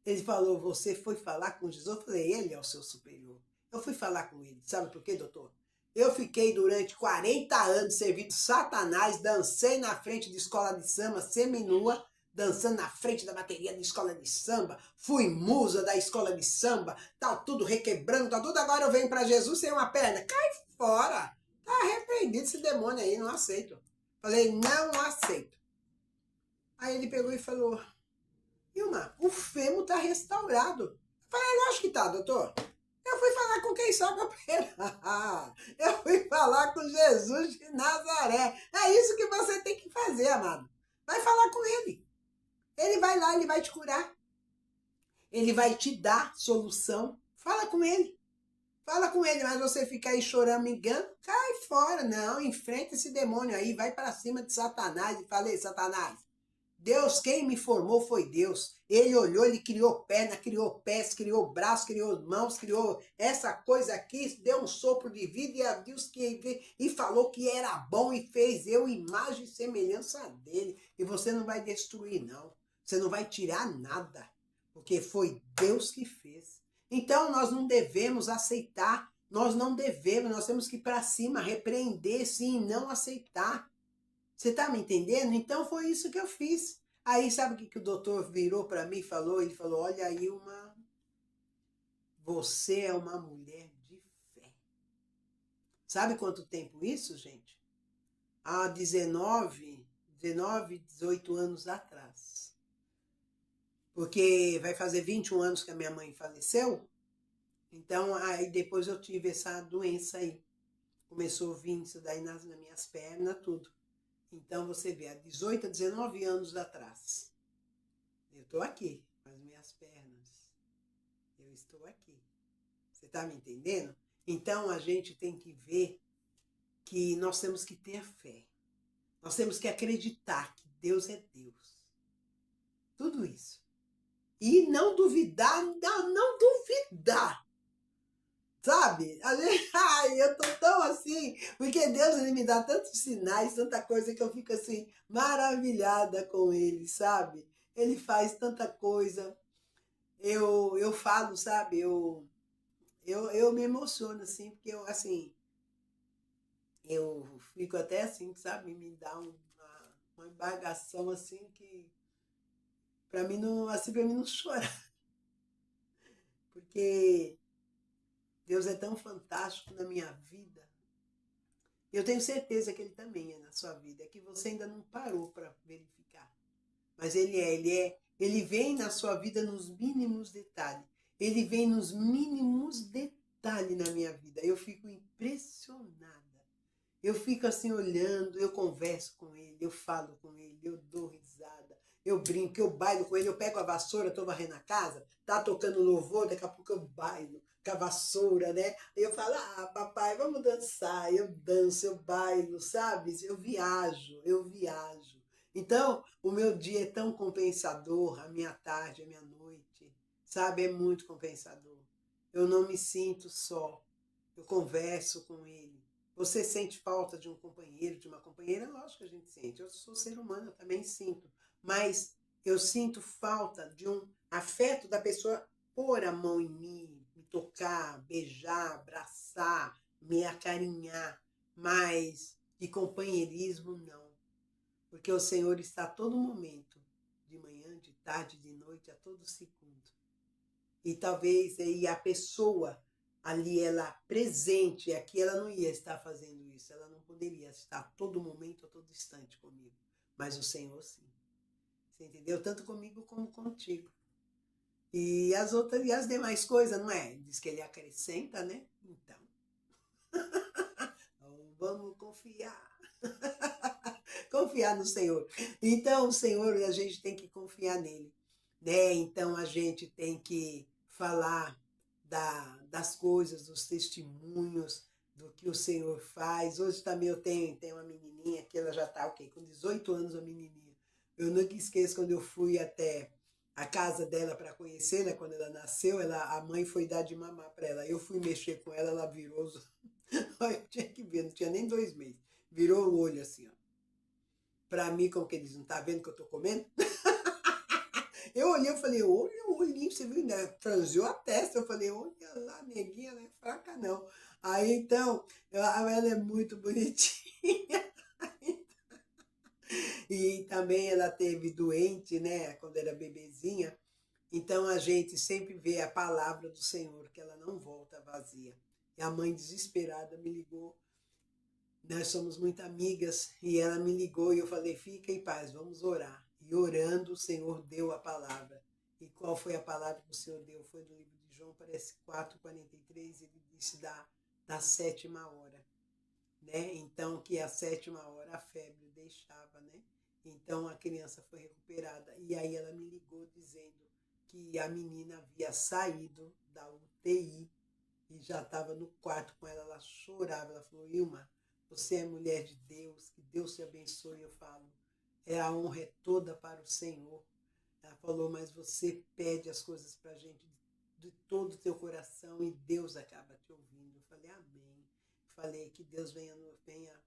Ele falou, você foi falar com Jesus? Eu falei, ele é o seu superior. Eu fui falar com ele. Sabe por quê, doutor? Eu fiquei durante 40 anos servindo Satanás, dancei na frente de escola de samba, seminua, dançando na frente da bateria de escola de samba, fui musa da escola de samba, tá tudo requebrando, tá tudo, agora eu venho para Jesus sem uma perna. Cai fora! Tá arrependido esse demônio aí, não aceito. Falei, não aceito. Aí ele pegou e falou, Ilma, o fêmur tá restaurado. Eu falei, lógico que tá, doutor. Eu fui falar com quem sabe operar. Eu fui falar com Jesus de Nazaré. É isso que você tem que fazer, amado. Vai falar com ele. Ele vai lá, ele vai te curar. Ele vai te dar solução. Fala com ele. Fala com ele, mas você fica aí chorando, me engano, cai fora. Não, enfrenta esse demônio aí, vai para cima de Satanás. E falei, Satanás, Deus, quem me formou foi Deus. Ele olhou, ele criou perna, criou pés, criou braços, criou mãos, criou essa coisa aqui, deu um sopro de vida e a Deus e falou que era bom e fez eu imagem e semelhança dele. E você não vai destruir, não. Você não vai tirar nada, porque foi Deus que fez. Então nós não devemos aceitar, nós temos que ir para cima, repreender sim, não aceitar. Você tá me entendendo? Então foi isso que eu fiz. Aí sabe o que o doutor virou para mim e falou? Ele falou, olha Ilma, você é uma mulher de fé. Sabe quanto tempo isso, gente? Há 19, 18 anos atrás. Porque vai fazer 21 anos que a minha mãe faleceu. Então, aí depois eu tive essa doença aí. Começou a vir isso daí nas minhas pernas, tudo. Então, você vê, há 18 a 19 anos atrás, eu estou aqui, com as minhas pernas. Eu estou aqui. Você está me entendendo? Então, a gente tem que ver que nós temos que ter fé. Nós temos que acreditar que Deus é Deus. Tudo isso. E não duvidar, não duvidar. Sabe? Ai, eu tô tão assim, porque Deus ele me dá tantos sinais, tanta coisa que eu fico assim, maravilhada com ele, sabe? Ele faz tanta coisa. Eu falo, sabe? Eu me emociono, assim, porque eu, assim, eu fico até assim, sabe? Me dá uma embargação, assim, que pra mim não, assim, pra mim não chorar. Porque Deus é tão fantástico na minha vida. Eu tenho certeza que ele também é na sua vida, é que você ainda não parou para verificar. Mas ele vem na sua vida nos mínimos detalhes. Ele vem nos mínimos detalhes na minha vida. Eu fico impressionada. Eu fico assim olhando, eu converso com ele, eu falo com ele, eu dou risada, eu brinco, eu bailo com ele, eu pego a vassoura, estou varrendo a casa, tá tocando louvor, daqui a pouco eu bailo com a vassoura, né? Aí eu falo, papai, vamos dançar, eu danço, eu bailo, sabe? Eu viajo, eu viajo. Então, o meu dia é tão compensador, a minha tarde, a minha noite, sabe? É muito compensador. Eu não me sinto só, eu converso com ele. Você sente falta de um companheiro, de uma companheira? Lógico que a gente sente. Eu sou ser humano, eu também sinto. Mas eu sinto falta de um afeto da pessoa pôr a mão em mim, me tocar, beijar, abraçar, me acarinhar. Mas de companheirismo, não. Porque o Senhor está a todo momento, de manhã, de tarde, de noite, a todo segundo. e talvez e a pessoa ali, ela presente, aqui ela não ia estar fazendo isso, ela não poderia estar a todo momento, a todo instante comigo, mas o Senhor sim. Você entendeu? Tanto comigo como contigo. E as outras e as demais coisas, não é? Diz que ele acrescenta, né? Então, vamos confiar. Confiar no Senhor. Então, o Senhor, a gente tem que confiar nele, né? Então, a gente tem que falar das coisas, dos testemunhos, do que o Senhor faz. Hoje também eu tenho uma menininha que ela já está, ok, com 18 anos, a menininha. Eu nunca esqueço quando eu fui até a casa dela para conhecer, né? Quando ela nasceu, a mãe foi dar de mamar para ela. Eu fui mexer com ela, ela virou. Eu tinha que ver, não tinha nem 2 meses. Virou o olho assim, ó. Pra mim, como que eles não tá vendo que eu tô comendo? Eu olhei, eu falei, olha o olhinho, você viu, né? Franziu a testa. Eu falei, olha lá, neguinha, não é fraca não. Aí, então, ela é muito bonitinha. E também ela teve doente, né, quando era bebezinha. Então, a gente sempre vê a palavra do Senhor, que ela não volta vazia. E a mãe desesperada me ligou. Nós somos muito amigas e ela me ligou e eu falei, fica em paz, vamos orar. E orando, o Senhor deu a palavra. E qual foi a palavra que o Senhor deu? Foi do livro de João, parece 4:43, ele disse da 7ª hora, né? Então, que a 7ª hora a febre deixava, né? Então, a criança foi recuperada. E aí ela me ligou dizendo que a menina havia saído da UTI e já estava no quarto com ela, ela chorava, ela falou, Ilma, você é mulher de Deus, que Deus te abençoe. Eu falo, a honra é toda para o Senhor. Ela falou, mas você pede as coisas para a gente de todo o teu coração e Deus acaba te ouvindo. Eu falei, amém. Falei que Deus venha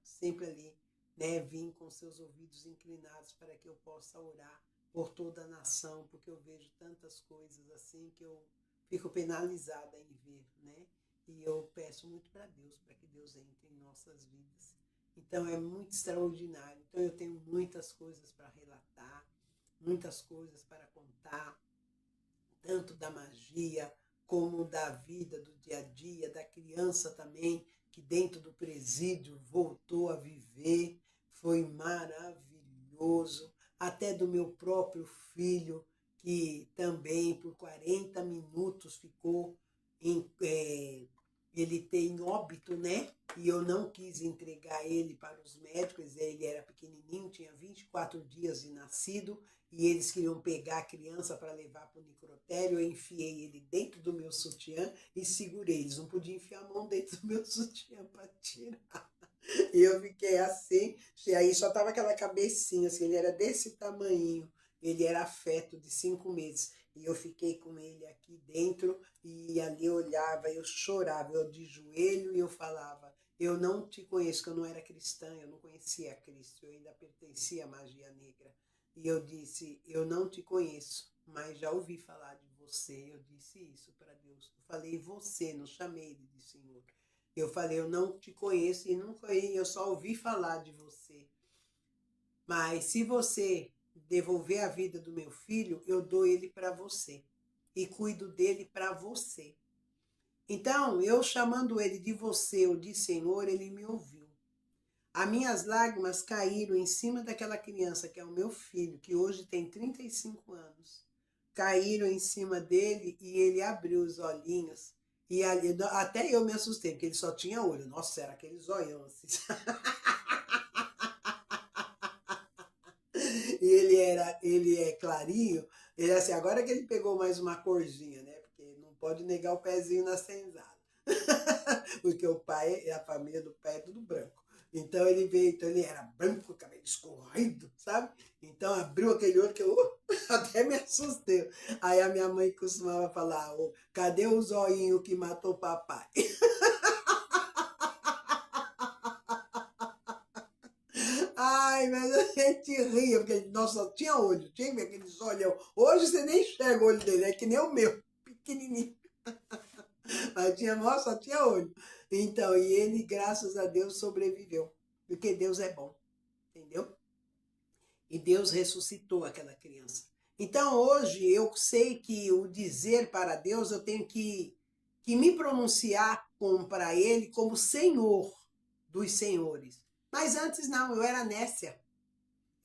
sempre ali, né, vir com seus ouvidos inclinados para que eu possa orar por toda a nação, porque eu vejo tantas coisas assim que eu fico penalizada em ver, né? E eu peço muito para Deus, para que Deus entre em nossas vidas. Então é muito extraordinário. Então eu tenho muitas coisas para relatar, muitas coisas para contar, tanto da magia como da vida do dia a dia, da criança também, que dentro do presídio voltou a viver. Foi maravilhoso. Até do meu próprio filho, que também por 40 minutos ficou ele tem óbito, né? E eu não quis entregar ele para os médicos, ele era pequenininho, tinha 24 dias de nascido, e eles queriam pegar a criança para levar para o necrotério. Eu enfiei ele dentro do meu sutiã e segurei. Eles não podiam enfiar a mão dentro do meu sutiã para tirar. E eu fiquei assim, e aí só tava aquela cabecinha, assim, ele era desse tamanho, ele era feto de 5 meses. E eu fiquei com ele aqui dentro e ali eu olhava, eu chorava, eu de joelho e eu falava, eu não te conheço, que eu não era cristã, eu não conhecia Cristo, eu ainda pertencia à magia negra. E eu disse, eu não te conheço, mas já ouvi falar de você. Eu disse isso para Deus. Eu falei você, não chamei ele de Senhor. Eu falei, eu não te conheço e nunca eu só ouvi falar de você. Mas se você devolver a vida do meu filho, eu dou ele para você e cuido dele para você. Então, eu chamando ele de você ou de Senhor, ele me ouviu. As minhas lágrimas caíram em cima daquela criança, que é o meu filho, que hoje tem 35 anos. Caíram em cima dele e ele abriu os olhinhos. E ali, até eu me assustei, porque ele só tinha olho. Nossa, era aquele zoião assim. E ele é clarinho. Ele assim, agora que ele pegou mais uma corzinha, né? Porque não pode negar o pezinho na senzala. Porque o pai, a família do pai é tudo branco. Então ele veio, então ele era branco, cabelo escorrido, sabe? Então abriu aquele olho que eu até me assustei. Aí a minha mãe costumava falar, oh, cadê o zoinho que matou o papai? Ai, mas a gente ria, porque nossa, tinha olho, tinha aqueles olhão. Hoje você nem enxerga o olho dele, é que nem o meu, pequenininho. Mas tinha, nossa, tinha olho. Então, e ele, graças a Deus, sobreviveu. Porque Deus é bom, entendeu? E Deus ressuscitou aquela criança. Então, hoje, eu sei que o dizer para Deus, eu tenho que me pronunciar para Ele como Senhor dos senhores. Mas antes não, eu era nécia.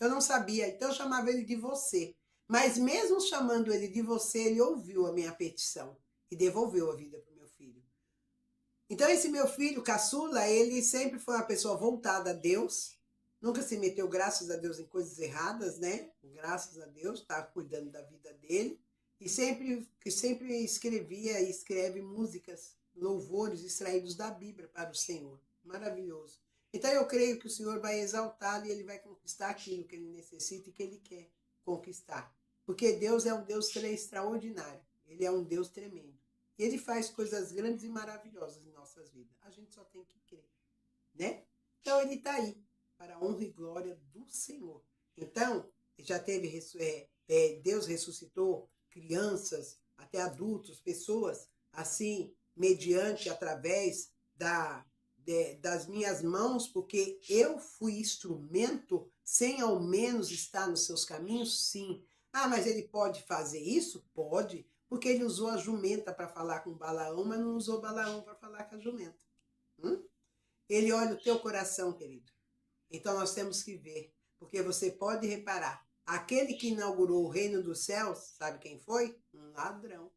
Eu não sabia, então eu chamava ele de você. Mas mesmo chamando ele de você, ele ouviu a minha petição e devolveu a vida para o meu filho. Então esse meu filho, caçula, ele sempre foi uma pessoa voltada a Deus, nunca se meteu, graças a Deus, em coisas erradas, né? Graças a Deus, está cuidando da vida dele. E sempre escrevia e escreve músicas, louvores extraídos da Bíblia para o Senhor. Maravilhoso. Então eu creio que o Senhor vai exaltá-lo e ele vai conquistar aquilo que ele necessita e que ele quer conquistar. Porque Deus é um Deus extraordinário. Ele é um Deus tremendo. E ele faz coisas grandes e maravilhosas em nossas vidas. A gente só tem que crer, né? Então ele está aí, para a honra e glória do Senhor. Então, já teve, Deus ressuscitou crianças, até adultos, pessoas assim, mediante, através das minhas mãos, porque eu fui instrumento, sem ao menos estar nos seus caminhos, sim. Ah, mas ele pode fazer isso? Pode, porque ele usou a jumenta para falar com Balaão, mas não usou Balaão para falar com a jumenta. Ele olha o teu coração, querido. Então nós temos que ver, porque você pode reparar, aquele que inaugurou o reino dos céus, sabe quem foi? Um ladrão.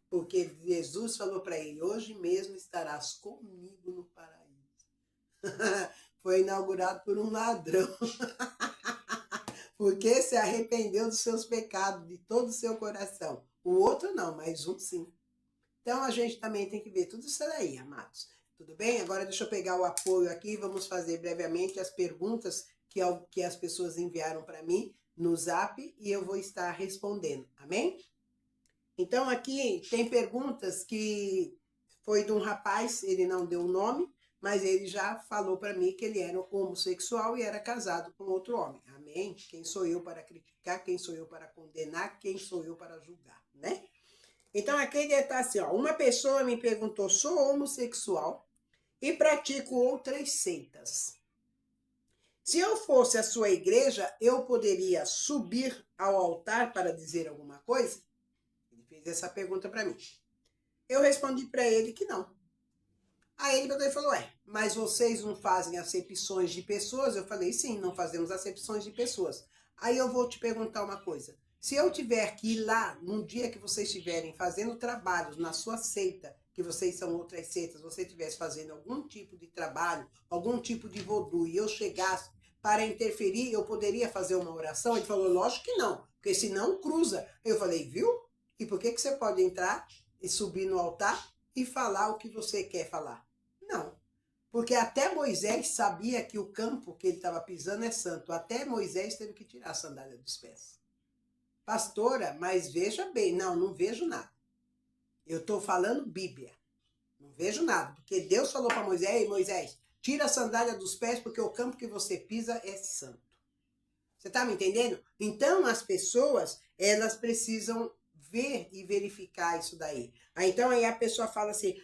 Porque Jesus falou para ele, hoje mesmo estarás comigo no paraíso. Foi inaugurado por um ladrão. Porque se arrependeu dos seus pecados, de todo o seu coração. O outro não, mas um sim. Então a gente também tem que ver tudo isso aí, amados. Tudo bem? Agora deixa eu pegar o apoio aqui, vamos fazer brevemente as perguntas que as pessoas enviaram para mim no Zap e eu vou estar respondendo. Amém? Então aqui tem perguntas que foi de um rapaz, ele não deu o nome, mas ele já falou para mim que ele era homossexual e era casado com outro homem. Amém? Quem sou eu para criticar? Quem sou eu para condenar? Quem sou eu para julgar, né? Então aqui ele está assim, ó, uma pessoa me perguntou, sou homossexual e pratico outras seitas. Se eu fosse a sua igreja, eu poderia subir ao altar para dizer alguma coisa? Ele fez essa pergunta para mim. Eu respondi para ele que não. Aí ele pegou e falou, mas vocês não fazem acepções de pessoas? Eu falei, sim, não fazemos acepções de pessoas. Aí eu vou te perguntar uma coisa. Se eu tiver que ir lá, num dia que vocês estiverem fazendo trabalhos na sua seita, que vocês são outras seitas, você estivesse fazendo algum tipo de trabalho, algum tipo de vodu, e eu chegasse para interferir, eu poderia fazer uma oração? Ele falou, lógico que não, porque senão cruza. Eu falei, viu? E por que você pode entrar e subir no altar e falar o que você quer falar? Não, porque até Moisés sabia que o campo que ele estava pisando é santo. Até Moisés teve que tirar a sandália dos pés. Pastora, mas veja bem, não vejo nada. Eu estou falando Bíblia, não vejo nada, porque Deus falou para Moisés, ei Moisés, tira a sandália dos pés porque o campo que você pisa é santo. Você está me entendendo? Então as pessoas, elas precisam ver e verificar isso daí. Então aí a pessoa fala assim,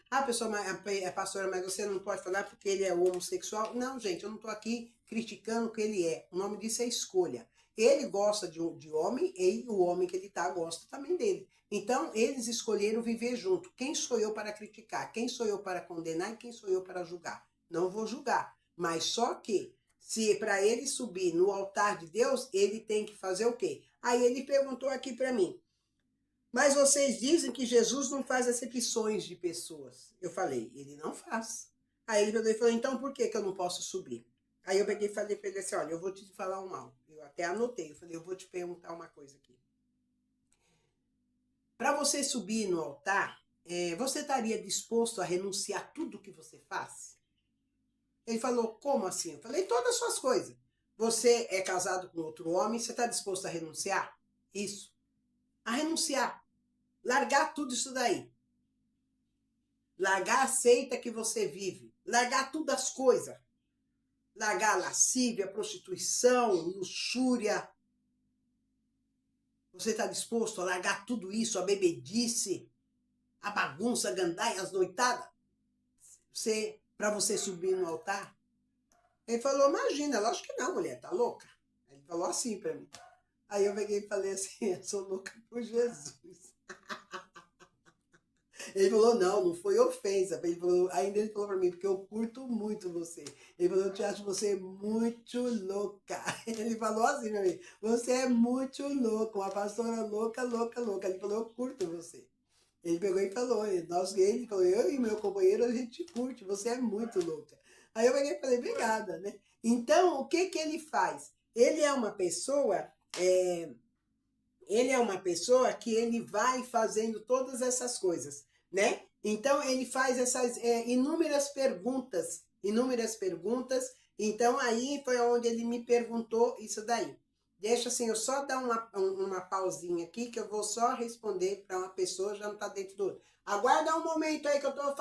pastora, mas você não pode falar porque ele é homossexual. Não, gente, eu não estou aqui criticando o que ele é. O nome disso é escolha. Ele gosta de homem e o homem que ele está gosta também dele. Então eles escolheram viver junto. Quem sou eu para criticar? Quem sou eu para condenar? E quem sou eu para julgar? Não vou julgar, mas só que se para ele subir no altar de Deus, ele tem que fazer o quê? Aí ele perguntou aqui para mim, mas vocês dizem que Jesus não faz acepções de pessoas. Eu falei, ele não faz. Aí ele falou, então por que eu não posso subir? Aí eu peguei e falei para ele assim, olha, eu vou te falar um mal. Eu até anotei, eu falei, eu vou te perguntar uma coisa aqui. Para você subir no altar, você estaria disposto a renunciar a tudo que você faz? Ele falou, como assim? Eu falei, todas as suas coisas. Você é casado com outro homem, você está disposto a renunciar? Isso. A renunciar. Largar tudo isso daí. Largar a seita que você vive. Largar tudo as coisas. Largar a lascívia, a prostituição, luxúria. Você está disposto a largar tudo isso, a bebedice, a bagunça, a gandaia, as noitadas? Para você subir no altar? Ele falou, imagina, lógico que não, mulher, tá louca? Ele falou assim para mim. Aí eu peguei e falei assim, eu sou louca por Jesus. Ele falou, não, não foi ofensa. Ele falou, ainda ele falou pra mim, porque eu curto muito você. Ele falou, eu te acho você muito louca. Ele falou assim pra mim, você é muito louca, uma pastora louca, louca, louca. Ele falou, eu curto você. Ele pegou e falou, ele falou, eu e meu companheiro, a gente curte, você é muito louca. Aí eu peguei e falei, obrigada, né? Então, o que que ele faz? Ele é uma pessoa, é, ele é uma pessoa que ele vai fazendo todas essas coisas, né? Então, ele faz essas inúmeras perguntas. Então, aí foi onde ele me perguntou isso daí. Deixa assim, eu só dar uma pausinha aqui, que eu vou só responder para uma pessoa, já não está dentro do outro. Aguarda um momento aí que eu estou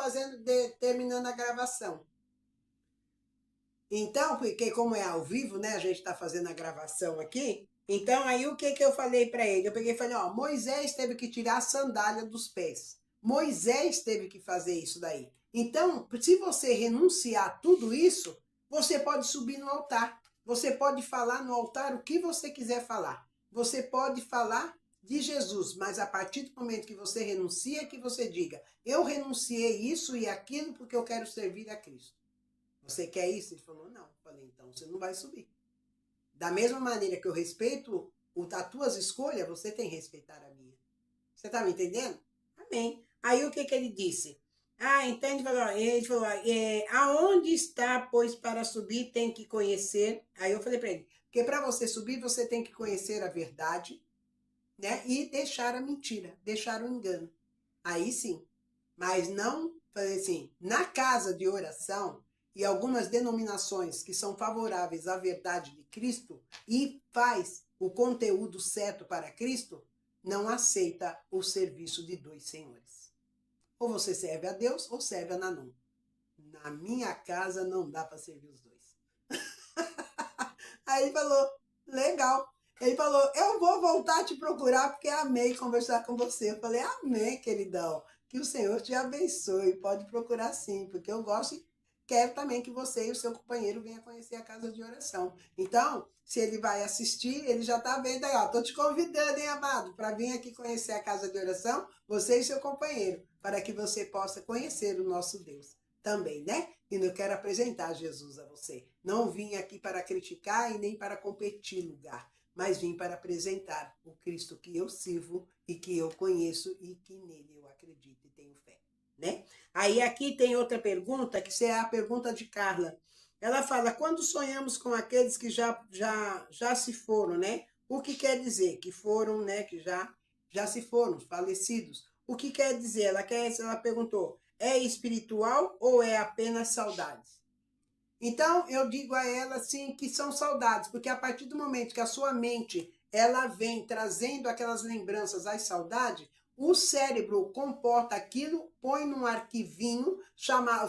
terminando a gravação. Então, porque como é ao vivo, né, a gente está fazendo a gravação aqui, então aí o que que eu falei para ele? Eu peguei e falei, ó, Moisés teve que tirar a sandália dos pés. Moisés teve que fazer isso daí. Então, se você renunciar a tudo isso, você pode subir no altar. Você pode falar no altar o que você quiser falar. Você pode falar de Jesus, mas a partir do momento que você renuncia, que você diga, eu renunciei isso e aquilo porque eu quero servir a Cristo. Você quer isso? Ele falou, não. Eu falei, então você não vai subir. Da mesma maneira que eu respeito as tuas escolhas, você tem que respeitar a minha. Você tá me entendendo? Amém. Aí o que que ele disse? Ah, então ele falou aonde está, pois, para subir tem que conhecer. Aí eu falei para ele, porque para você subir, você tem que conhecer a verdade, né? E deixar a mentira, deixar o engano. Aí sim. Mas não, falei assim, na casa de oração e algumas denominações que são favoráveis à verdade de Cristo e faz o conteúdo certo para Cristo, não aceita o serviço de dois senhores. Ou você serve a Deus ou serve a Nanum. Na minha casa não dá para servir os dois. Aí ele falou, legal. Ele falou, eu vou voltar a te procurar porque amei conversar com você. Eu falei, amém, queridão. Que o Senhor te abençoe. Pode procurar sim, porque eu gosto e quero também que você e o seu companheiro venham conhecer a casa de oração. Então, se ele vai assistir, ele já está vendo aí, ó. Tô te convidando, hein, amado, para vir aqui conhecer a casa de oração, você e seu companheiro, para que você possa conhecer o nosso Deus também, né? E eu quero apresentar Jesus a você. Não vim aqui para criticar e nem para competir lugar, mas vim para apresentar o Cristo que eu sirvo e que eu conheço e que nele eu acredito e tenho fé, né? Aí aqui tem outra pergunta, que é a pergunta de Carla. Ela fala, quando sonhamos com aqueles que já se foram, né? O que quer dizer? Que foram, né? Que já se foram, falecidos. O que quer dizer? Ela perguntou, é espiritual ou é apenas saudades? Então, eu digo a ela assim que são saudades, porque a partir do momento que a sua mente ela vem trazendo aquelas lembranças, as saudades, o cérebro comporta aquilo, põe num arquivinho,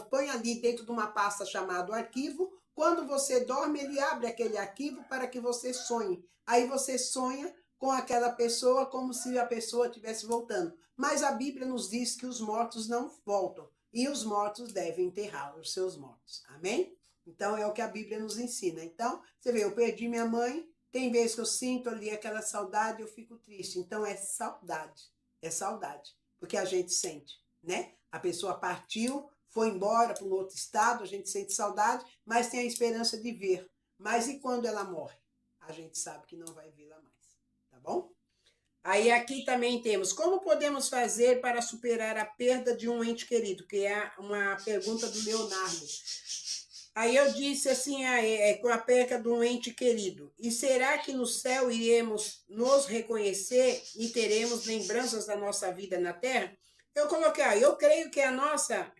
põe ali dentro de uma pasta chamada arquivo. Quando você dorme, ele abre aquele arquivo para que você sonhe. Aí você sonha com aquela pessoa como se a pessoa estivesse voltando. Mas a Bíblia nos diz que os mortos não voltam e os mortos devem enterrar os seus mortos. Amém? Então, é o que a Bíblia nos ensina. Então, você vê, eu perdi minha mãe, tem vezes que eu sinto ali aquela saudade, eu fico triste. Então, é saudade, porque a gente sente, né? A pessoa partiu, foi embora para um outro estado, a gente sente saudade, mas tem a esperança de ver. Mas e quando ela morre? A gente sabe que não vai vê-la mais, tá bom? Aí aqui também temos, como podemos fazer para superar a perda de um ente querido? Que é uma pergunta do Leonardo. Aí eu disse assim, com a perca de um ente querido. E será que no céu iremos nos reconhecer e teremos lembranças da nossa vida na Terra? Eu coloquei, eu creio que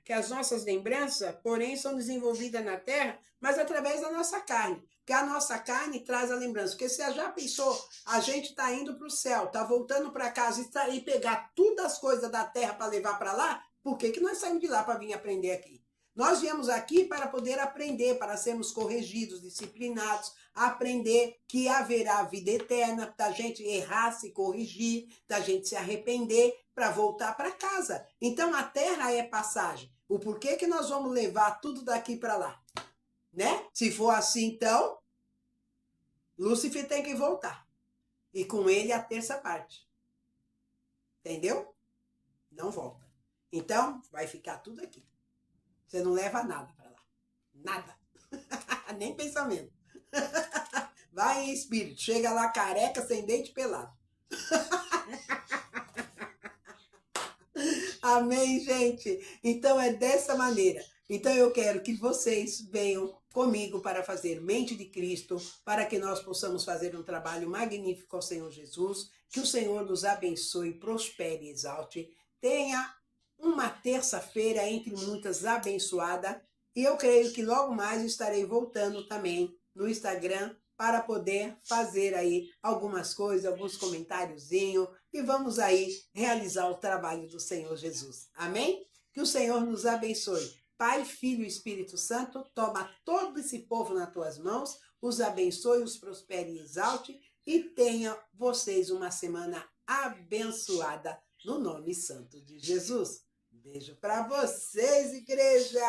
que as nossas lembranças, porém, são desenvolvidas na Terra, mas através da nossa carne. Porque a nossa carne traz a lembrança. Porque você já pensou, a gente está indo para o céu, está voltando para casa e pegar todas as coisas da Terra para levar para lá, por que que nós saímos de lá para vir aprender aqui? Nós viemos aqui para poder aprender, para sermos corrigidos, disciplinados, aprender que haverá vida eterna, da gente errar, se corrigir, da gente se arrepender, para voltar para casa. Então, a terra é passagem. O porquê que nós vamos levar tudo daqui para lá? Né? Se for assim, então, Lúcifer tem que voltar. E com ele a terça parte. Entendeu? Não volta. Então, vai ficar tudo aqui. Você não leva nada para lá. Nada. Nem pensamento. Vai em espírito. Chega lá careca, sem dente, pelado. Amém, gente? Então é dessa maneira. Então eu quero que vocês venham comigo para fazer Mente de Cristo, para que nós possamos fazer um trabalho magnífico ao Senhor Jesus, que o Senhor nos abençoe, prospere e exalte. Tenha uma terça-feira entre muitas abençoada, e eu creio que logo mais estarei voltando também no Instagram para poder fazer aí algumas coisas, alguns comentáriozinhos, e vamos aí realizar o trabalho do Senhor Jesus. Amém? Que o Senhor nos abençoe. Pai, Filho e Espírito Santo, toma todo esse povo nas tuas mãos, os abençoe, os prospere e exalte, e tenha vocês uma semana abençoada no nome santo de Jesus. Beijo para vocês, igreja!